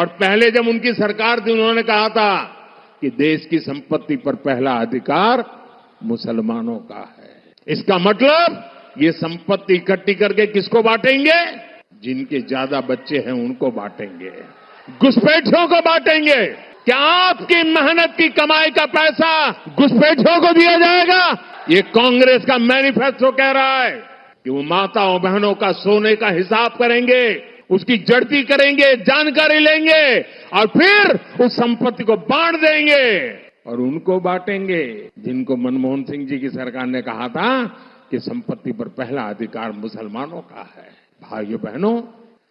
और पहले जब उनकी सरकार थी उन्होंने कहा था कि देश की संपत्ति पर पहला अधिकार मुसलमानों का है। इसका मतलब ये संपत्ति इकट्ठी करके किसको बांटेंगे? जिनके ज्यादा बच्चे हैं उनको बांटेंगे, घुसपैठियों को बांटेंगे। क्या आपकी मेहनत की कमाई का पैसा घुसपैठियों को दिया जाएगा? ये कांग्रेस का मैनिफेस्टो कह रहा है कि वो माताओं बहनों का सोने का हिसाब करेंगे, उसकी जड़ती करेंगे, जानकारी लेंगे और फिर उस संपत्ति को बांट देंगे और उनको बांटेंगे जिनको मनमोहन सिंह जी की सरकार ने कहा था कि संपत्ति पर पहला अधिकार मुसलमानों का है। भाइयों बहनों,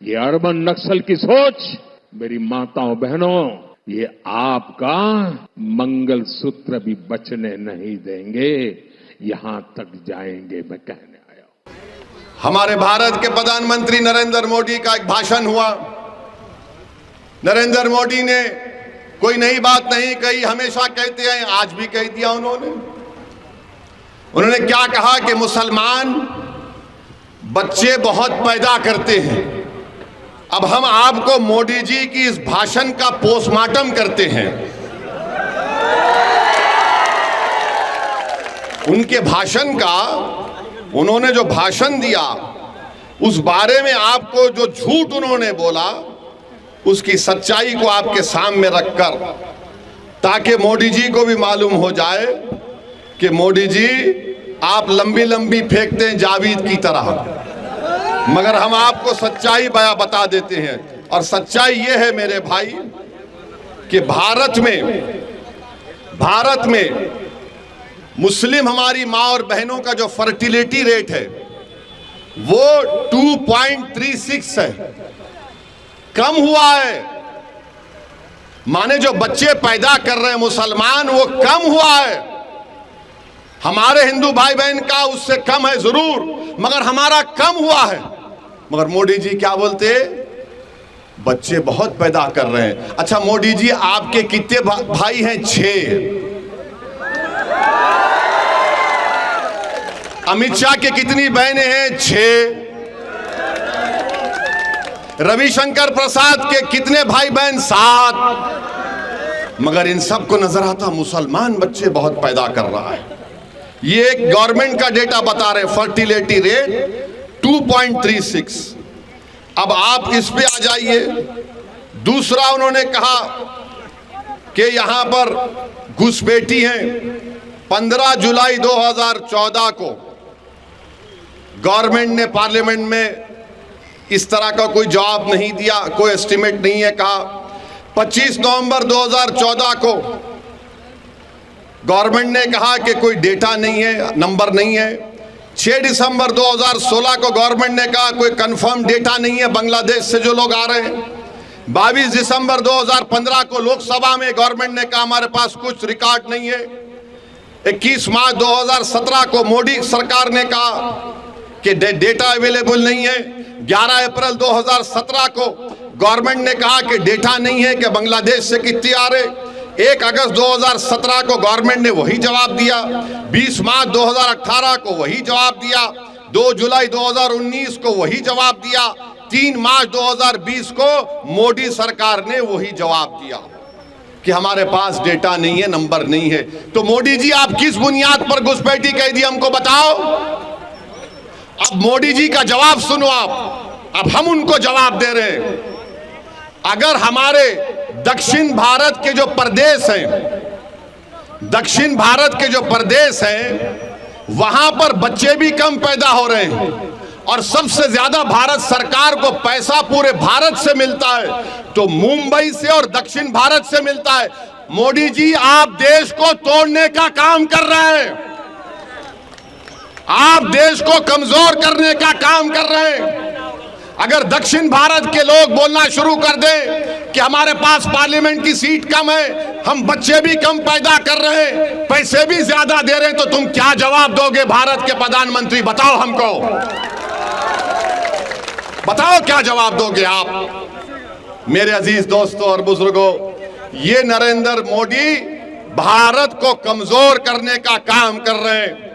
ये अर्बन नक्सल की सोच, मेरी माताओं बहनों, ये आपका मंगलसूत्र भी बचने नहीं देंगे, यहां तक जाएंगे, मैं कहने आया हूं। हमारे भारत के प्रधानमंत्री नरेंद्र मोदी का एक भाषण हुआ। नरेंद्र मोदी ने कोई नई बात नहीं कही, हमेशा कहते हैं, आज भी कह दिया उन्होंने क्या कहा कि मुसलमान बच्चे बहुत पैदा करते हैं। अब हम आपको मोदी जी की इस भाषण का पोस्टमार्टम करते हैं। उनके भाषण का, उन्होंने जो भाषण दिया उस बारे में आपको जो झूठ उन्होंने बोला उसकी सच्चाई को आपके सामने रखकर, ताकि मोदी जी को भी मालूम हो जाए कि मोदी जी आप लंबी लंबी फेंकते हैं जावेद की तरह, मगर हम आपको सच्चाई बता देते हैं। और सच्चाई ये है मेरे भाई कि भारत में मुस्लिम हमारी माँ और बहनों का जो फर्टिलिटी रेट है वो 2.36 है, कम हुआ है। माने जो बच्चे पैदा कर रहे हैं मुसलमान वो कम हुआ है। हमारे हिंदू भाई बहन का उससे कम है जरूर, मगर हमारा कम हुआ है। मगर मोदी जी क्या बोलते? बच्चे बहुत पैदा कर रहे हैं। अच्छा मोदी जी, आपके कितने भाई हैं? 6। अमित शाह के कितनी बहनें हैं? 6। रविशंकर प्रसाद के कितने भाई बहन? 7। मगर इन सबको नजर आता मुसलमान बच्चे बहुत पैदा कर रहा है। ये एक गवर्नमेंट का डेटा बता रहे, फर्टिलिटी रेट 2.36। अब आप इस पे आ जाइए। दूसरा उन्होंने कहा कि यहां पर घुसपैठी हैं। 15 जुलाई 2014 को गवर्नमेंट ने पार्लियामेंट में इस तरह का कोई जवाब नहीं दिया, कोई एस्टिमेट नहीं है। कहा 25 नवंबर 2014 को गवर्नमेंट ने कहा कि कोई डेटा नहीं है, नंबर नहीं है। 6 दिसंबर 2016 को गवर्नमेंट ने कहा कोई कंफर्म डेटा नहीं है बांग्लादेश से जो लोग आ रहे हैं। 22 दिसंबर 2015 को लोकसभा में गवर्नमेंट ने कहा हमारे पास कुछ रिकॉर्ड नहीं है। 21 मार्च 2017 को मोदी सरकार ने कहा कि डेटा अवेलेबल नहीं है। 11 अप्रैल 2017 को गवर्नमेंट ने कहा कि डेटा नहीं है कि बांग्लादेश से कितने आ रहे। 1 अगस्त 2017 को गवर्नमेंट ने वही जवाब दिया। 20 मार्च 2018 को वही जवाब दिया। 2 जुलाई 2019 को वही जवाब दिया। 3 मार्च 2020 को मोदी सरकार ने वही जवाब दिया कि हमारे पास डेटा नहीं है, नंबर नहीं है। तो मोदी जी, आप किस बुनियाद पर घुसपैठी कह दी हमको बताओ। अब मोदी जी का जवाब सुनो आप। अब हम उनको जवाब दे रहे हैं। अगर हमारे दक्षिण भारत के जो प्रदेश हैं, दक्षिण भारत के जो प्रदेश हैं, वहां पर बच्चे भी कम पैदा हो रहे हैं और सबसे ज्यादा भारत सरकार को पैसा पूरे भारत से मिलता है तो मुंबई से और दक्षिण भारत से मिलता है। मोदी जी, आप देश को तोड़ने का काम कर रहे हैं। आप देश को कमजोर करने का काम कर रहे हैं। अगर दक्षिण भारत के लोग बोलना शुरू कर दें कि हमारे पास पार्लियामेंट की सीट कम है, हम बच्चे भी कम पैदा कर रहे हैं, पैसे भी ज्यादा दे रहे हैं, तो तुम क्या जवाब दोगे भारत के प्रधानमंत्री? बताओ हमको, बताओ क्या जवाब दोगे आप? मेरे अजीज दोस्तों और बुजुर्गों, ये नरेंद्र मोदी भारत को कमजोर करने का काम कर रहे हैं।